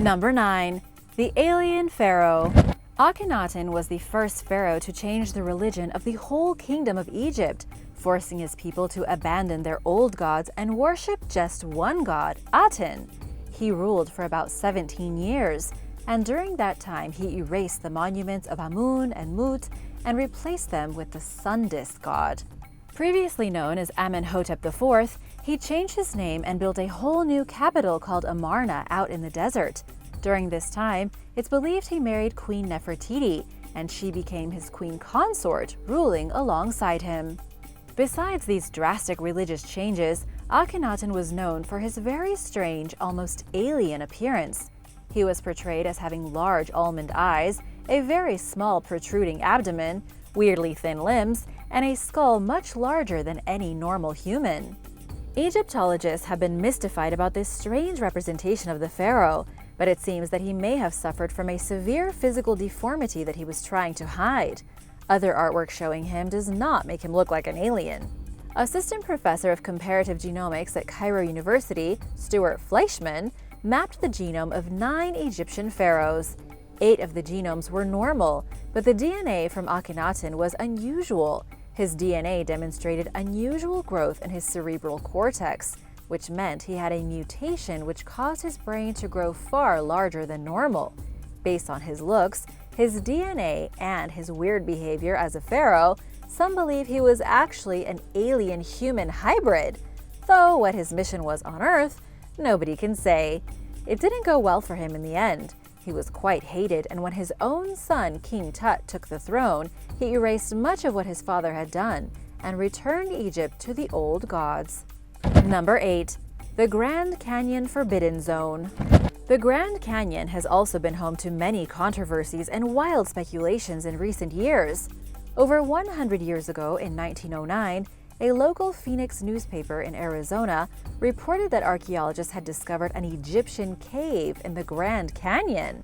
Number 9. The Alien Pharaoh. Akhenaten was the first pharaoh to change the religion of the whole kingdom of Egypt, forcing his people to abandon their old gods and worship just one god, Aten. He ruled for about 17 years, and during that time he erased the monuments of Amun and Mut and replaced them with the sun disk god. Previously known as Amenhotep IV, he changed his name and built a whole new capital called Amarna out in the desert. During this time, it's believed he married Queen Nefertiti, and she became his queen consort, ruling alongside him. Besides these drastic religious changes, Akhenaten was known for his very strange, almost alien appearance. He was portrayed as having large almond eyes, a very small protruding abdomen, weirdly thin limbs, and a skull much larger than any normal human. Egyptologists have been mystified about this strange representation of the pharaoh, but it seems that he may have suffered from a severe physical deformity that he was trying to hide. Other artwork showing him does not make him look like an alien. Assistant Professor of Comparative Genomics at Cairo University, Stuart Fleischman, mapped the genome of 9 Egyptian pharaohs. 8 of the genomes were normal, but the DNA from Akhenaten was unusual. His DNA demonstrated unusual growth in his cerebral cortex, which meant he had a mutation which caused his brain to grow far larger than normal. Based on his looks, his DNA, and his weird behavior as a pharaoh, some believe he was actually an alien-human hybrid. Though what his mission was on Earth, nobody can say. It didn't go well for him in the end. He was quite hated, and when his own son, King Tut, took the throne, he erased much of what his father had done and returned Egypt to the old gods. Number 8. The Grand Canyon Forbidden Zone. The Grand Canyon has also been home to many controversies and wild speculations in recent years. Over 100 years ago, in 1909, a local Phoenix newspaper in Arizona reported that archaeologists had discovered an Egyptian cave in the Grand Canyon.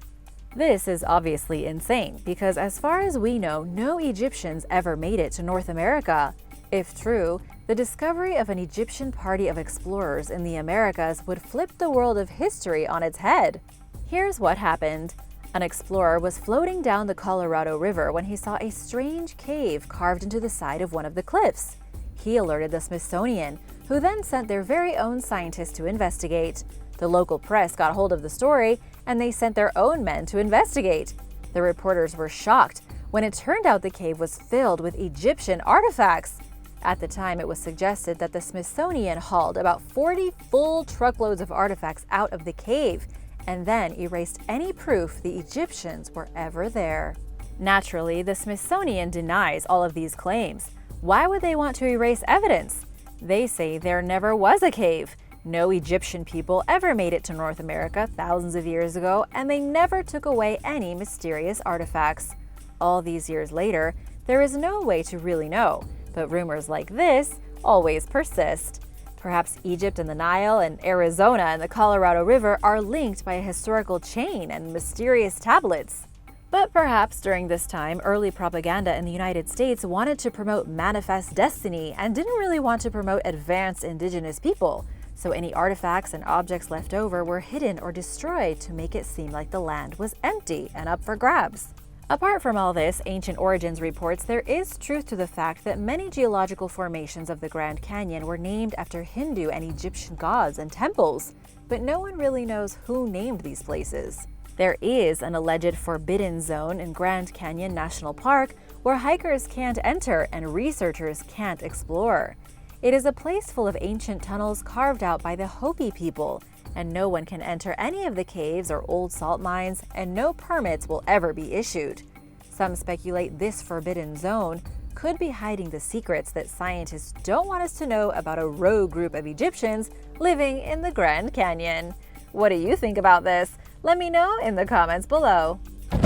This is obviously insane because, as far as we know, no Egyptians ever made it to North America. If true, the discovery of an Egyptian party of explorers in the Americas would flip the world of history on its head. Here's what happened. An explorer was floating down the Colorado River when he saw a strange cave carved into the side of one of the cliffs. He alerted the Smithsonian, who then sent their very own scientists to investigate. The local press got hold of the story, and they sent their own men to investigate. The reporters were shocked when it turned out the cave was filled with Egyptian artifacts. At the time, it was suggested that the Smithsonian hauled about 40 full truckloads of artifacts out of the cave and then erased any proof the Egyptians were ever there. Naturally, the Smithsonian denies all of these claims. Why would they want to erase evidence? They say there never was a cave. No Egyptian people ever made it to North America thousands of years ago, and they never took away any mysterious artifacts. All these years later, there is no way to really know, but rumors like this always persist. Perhaps Egypt and the Nile and Arizona and the Colorado River are linked by a historical chain and mysterious tablets. But perhaps during this time, early propaganda in the United States wanted to promote manifest destiny and didn't really want to promote advanced indigenous people, so any artifacts and objects left over were hidden or destroyed to make it seem like the land was empty and up for grabs. Apart from all this, Ancient Origins reports there is truth to the fact that many geological formations of the Grand Canyon were named after Hindu and Egyptian gods and temples, but no one really knows who named these places. There is an alleged forbidden zone in Grand Canyon National Park where hikers can't enter and researchers can't explore. It is a place full of ancient tunnels carved out by the Hopi people, and no one can enter any of the caves or old salt mines, and no permits will ever be issued. Some speculate this forbidden zone could be hiding the secrets that scientists don't want us to know about a rogue group of Egyptians living in the Grand Canyon. What do you think about this? Let me know in the comments below.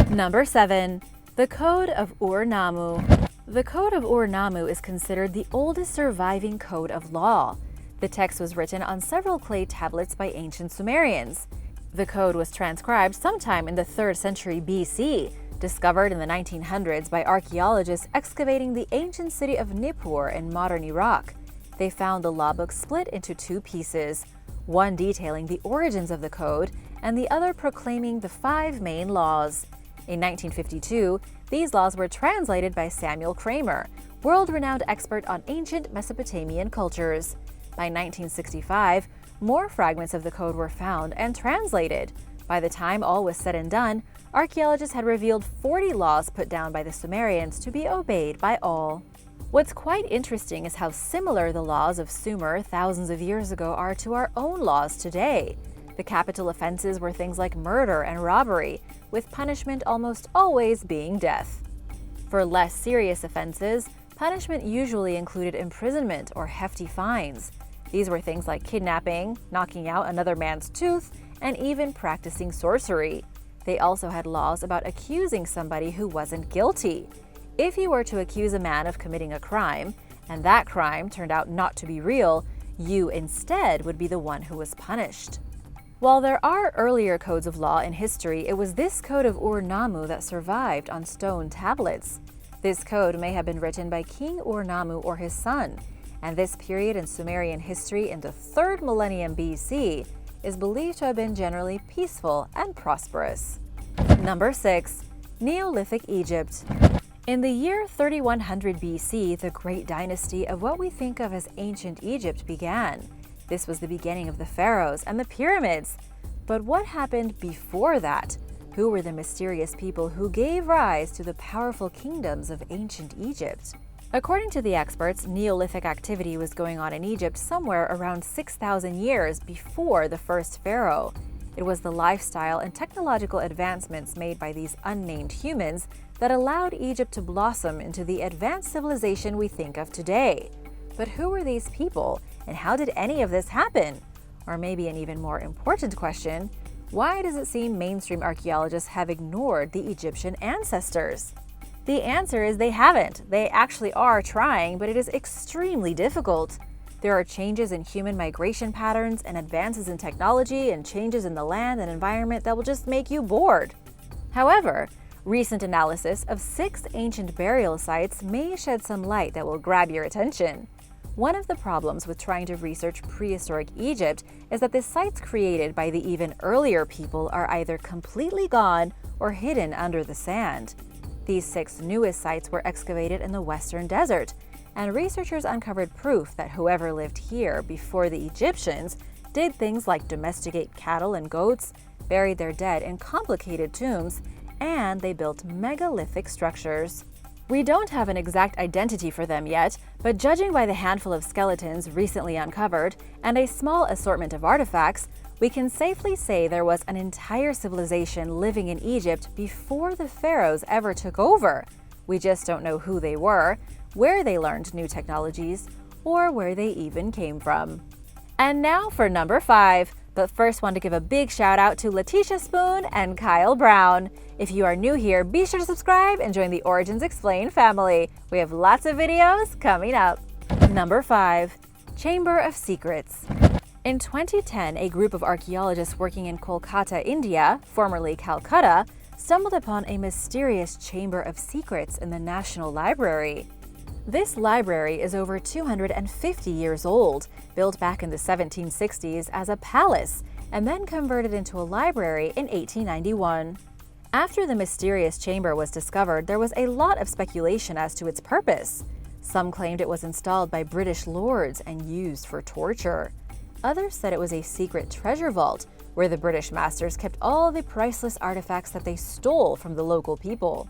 Number 7. The Code of Urnamu. The Code of Urnamu is considered the oldest surviving code of law. The text was written on several clay tablets by ancient Sumerians. The code was transcribed sometime in the 3rd century BC, discovered in the 1900s by archaeologists excavating the ancient city of Nippur in modern Iraq. They found the law book split into 2 pieces, one detailing the origins of the code and the other proclaiming the 5 main laws. In 1952, these laws were translated by Samuel Kramer, world-renowned expert on ancient Mesopotamian cultures. By 1965, more fragments of the code were found and translated. By the time all was said and done, archaeologists had revealed 40 laws put down by the Sumerians to be obeyed by all. What's quite interesting is how similar the laws of Sumer thousands of years ago are to our own laws today. The capital offenses were things like murder and robbery, with punishment almost always being death. For less serious offenses, punishment usually included imprisonment or hefty fines. These were things like kidnapping, knocking out another man's tooth, and even practicing sorcery. They also had laws about accusing somebody who wasn't guilty. If you were to accuse a man of committing a crime, and that crime turned out not to be real, you instead would be the one who was punished. While there are earlier codes of law in history, it was this Code of Urnamu that survived on stone tablets. This code may have been written by King Urnamu or his son, and this period in Sumerian history in the 3rd millennium BC is believed to have been generally peaceful and prosperous. Number 6. Neolithic Egypt. In the year 3100 BC, the great dynasty of what we think of as ancient Egypt began. This was the beginning of the pharaohs and the pyramids. But what happened before that? Who were the mysterious people who gave rise to the powerful kingdoms of ancient Egypt? According to the experts, Neolithic activity was going on in Egypt somewhere around 6,000 years before the first pharaoh. It was the lifestyle and technological advancements made by these unnamed humans that allowed Egypt to blossom into the advanced civilization we think of today. But who were these people, and how did any of this happen? Or maybe an even more important question, why does it seem mainstream archaeologists have ignored the Egyptian ancestors? The answer is they haven't. They actually are trying, but it is extremely difficult. There are changes in human migration patterns and advances in technology and changes in the land and environment that will just make you bored. However, recent analysis of 6 ancient burial sites may shed some light that will grab your attention. One of the problems with trying to research prehistoric Egypt is that the sites created by the even earlier people are either completely gone or hidden under the sand. These 6 newest sites were excavated in the Western Desert, and researchers uncovered proof that whoever lived here before the Egyptians did things like domesticate cattle and goats, buried their dead in complicated tombs, and they built megalithic structures. We don't have an exact identity for them yet, but judging by the handful of skeletons recently uncovered and a small assortment of artifacts, we can safely say there was an entire civilization living in Egypt before the pharaohs ever took over. We just don't know who they were, where they learned new technologies, or where they even came from. And now for number 5, but first want to give a big shout out to Letitia Spoon and Kyle Brown. If you are new here, be sure to subscribe and join the Origins Explained family. We have lots of videos coming up. Number 5. Chamber of Secrets. In 2010, a group of archaeologists working in Kolkata, India, formerly Calcutta, stumbled upon a mysterious Chamber of Secrets in the National Library. This library is over 250 years old, built back in the 1760s as a palace, and then converted into a library in 1891. After the mysterious chamber was discovered, there was a lot of speculation as to its purpose. Some claimed it was installed by British lords and used for torture. Others said it was a secret treasure vault, where the British masters kept all the priceless artifacts that they stole from the local people.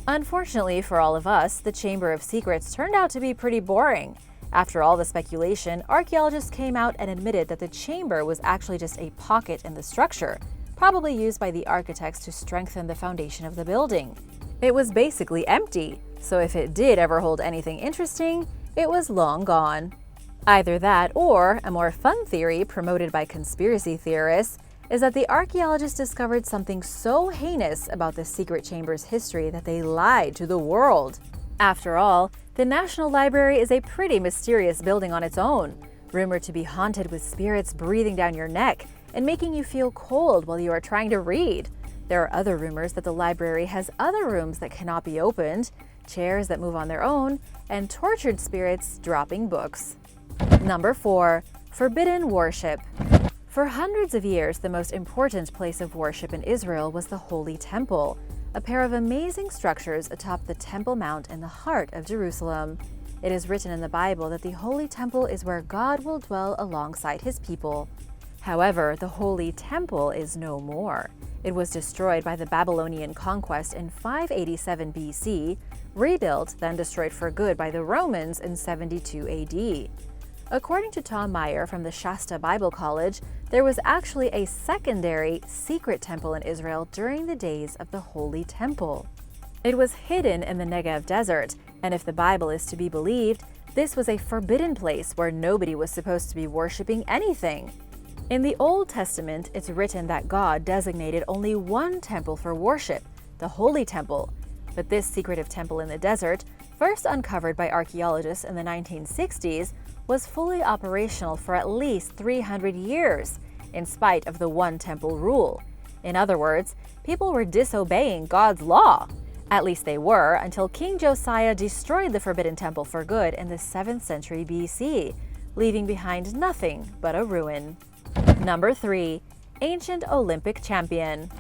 Unfortunately for all of us, the Chamber of Secrets turned out to be pretty boring. After all the speculation, archaeologists came out and admitted that the chamber was actually just a pocket in the structure, probably used by the architects to strengthen the foundation of the building. It was basically empty, so if it did ever hold anything interesting, it was long gone. Either that, or a more fun theory promoted by conspiracy theorists, is that the archaeologists discovered something so heinous about the secret chamber's history that they lied to the world. After all, the National Library is a pretty mysterious building on its own, rumored to be haunted with spirits breathing down your neck and making you feel cold while you are trying to read. There are other rumors that the library has other rooms that cannot be opened, chairs that move on their own, and tortured spirits dropping books. Number 4. Forbidden Worship. For hundreds of years, the most important place of worship in Israel was the Holy Temple, a pair of amazing structures atop the Temple Mount in the heart of Jerusalem. It is written in the Bible that the Holy Temple is where God will dwell alongside his people. However, the Holy Temple is no more. It was destroyed by the Babylonian conquest in 587 BC, rebuilt, then destroyed for good by the Romans in 72 AD. According to Tom Meyer from the Shasta Bible College, there was actually a secondary, secret temple in Israel during the days of the Holy Temple. It was hidden in the Negev desert, and if the Bible is to be believed, this was a forbidden place where nobody was supposed to be worshiping anything. In the Old Testament, it's written that God designated only one temple for worship, the Holy Temple. But this secretive temple in the desert, first uncovered by archaeologists in the 1960s, was fully operational for at least 300 years, in spite of the one temple rule. In other words, people were disobeying God's law. At least they were, until King Josiah destroyed the Forbidden Temple for good in the 7th century BC, leaving behind nothing but a ruin. Number 3. Ancient Olympic Champion.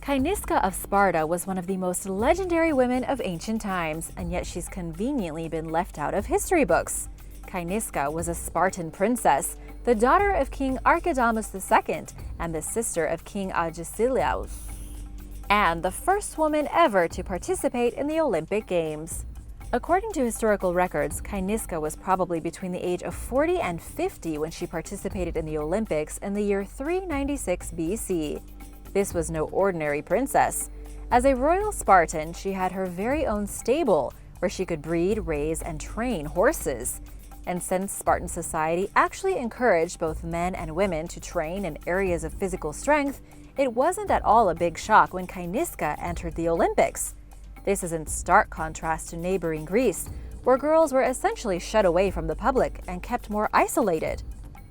Kyniska of Sparta was one of the most legendary women of ancient times, and yet she's conveniently been left out of history books. Kyniska was a Spartan princess, the daughter of King Archidamus II and the sister of King Agesilaus, and the first woman ever to participate in the Olympic Games. According to historical records, Kyniska was probably between the age of 40 and 50 when she participated in the Olympics in the year 396 BC. This was no ordinary princess. As a royal Spartan, she had her very own stable where she could breed, raise, and train horses. And since Spartan society actually encouraged both men and women to train in areas of physical strength, it wasn't at all a big shock when Kyniska entered the Olympics. This is in stark contrast to neighboring Greece, where girls were essentially shut away from the public and kept more isolated.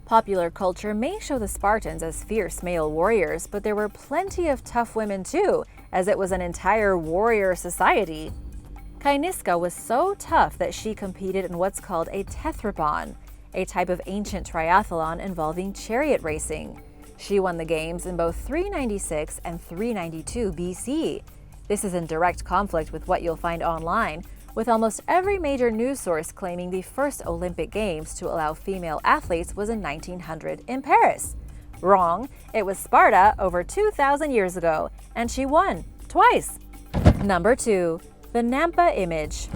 Popular culture may show the Spartans as fierce male warriors, but there were plenty of tough women too, as it was an entire warrior society. Kyniska was so tough that she competed in what's called a tethrapon, a type of ancient triathlon involving chariot racing. She won the games in both 396 and 392 BC. This is in direct conflict with what you'll find online, with almost every major news source claiming the first Olympic Games to allow female athletes was in 1900 in Paris. Wrong, it was Sparta over 2,000 years ago, and she won twice. Number 2. The Nampa Image.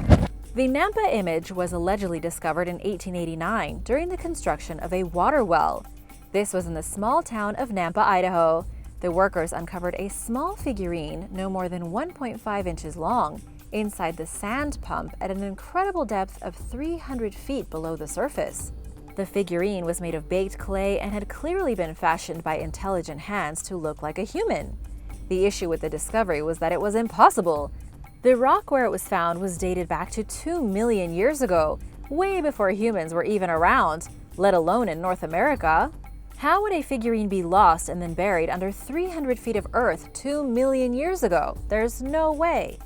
The Nampa Image was allegedly discovered in 1889 during the construction of a water well. This was in the small town of Nampa, Idaho. The workers uncovered a small figurine no more than 1.5 inches long inside the sand pump at an incredible depth of 300 feet below the surface. The figurine was made of baked clay and had clearly been fashioned by intelligent hands to look like a human. The issue with the discovery was that it was impossible. The rock where it was found was dated back to 2 million years ago, way before humans were even around, let alone in North America. How would a figurine be lost and then buried under 300 feet of earth 2 million years ago? There's no way.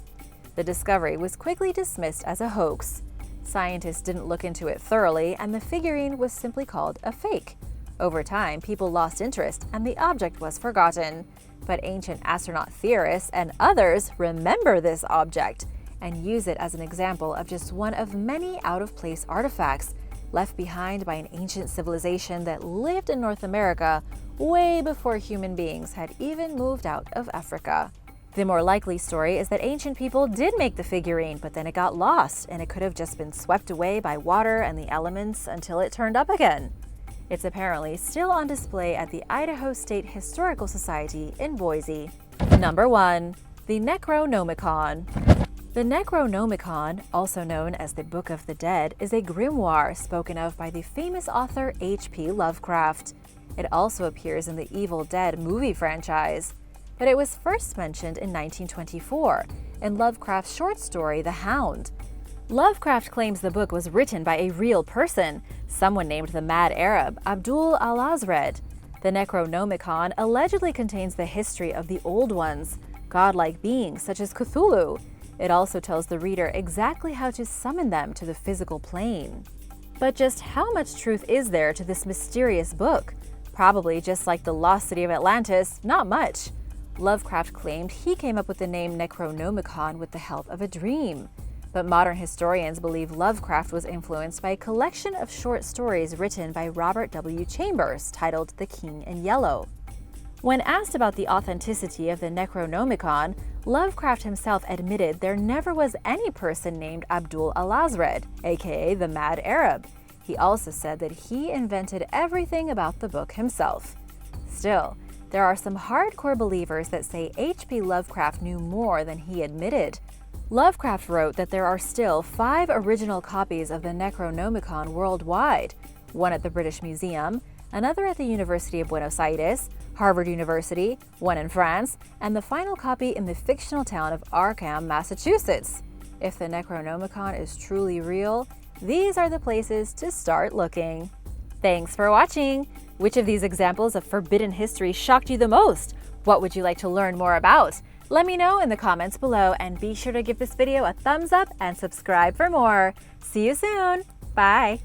The discovery was quickly dismissed as a hoax. Scientists didn't look into it thoroughly, and the figurine was simply called a fake. Over time, people lost interest and the object was forgotten. But ancient astronaut theorists and others remember this object and use it as an example of just one of many out-of-place artifacts left behind by an ancient civilization that lived in North America way before human beings had even moved out of Africa. The more likely story is that ancient people did make the figurine, but then it got lost and it could have just been swept away by water and the elements until it turned up again. It's apparently still on display at the Idaho State Historical Society in Boise. Number 1. The Necronomicon. The Necronomicon, also known as the Book of the Dead, is a grimoire spoken of by the famous author H.P. Lovecraft. It also appears in the Evil Dead movie franchise, but it was first mentioned in 1924 in Lovecraft's short story The Hound. Lovecraft claims the book was written by a real person, someone named the Mad Arab, Abdul al-Azred. The Necronomicon allegedly contains the history of the Old Ones, godlike beings such as Cthulhu. It also tells the reader exactly how to summon them to the physical plane. But just how much truth is there to this mysterious book? Probably just like the lost city of Atlantis, not much. Lovecraft claimed he came up with the name Necronomicon with the help of a dream. But modern historians believe Lovecraft was influenced by a collection of short stories written by Robert W. Chambers titled The King in Yellow. When asked about the authenticity of the Necronomicon, Lovecraft himself admitted there never was any person named Abdul Alazred, aka the Mad Arab. He also said that he invented everything about the book himself. Still, there are some hardcore believers that say H.P. Lovecraft knew more than he admitted. Lovecraft wrote that there are still 5 original copies of the Necronomicon worldwide, one at the British Museum, another at the University of Buenos Aires, Harvard University, one in France, and the final copy in the fictional town of Arkham, Massachusetts. If the Necronomicon is truly real, these are the places to start looking. Thanks for watching! Which of these examples of forbidden history shocked you the most? What would you like to learn more about? Let me know in the comments below, and be sure to give this video a thumbs up and subscribe for more. See you soon! Bye!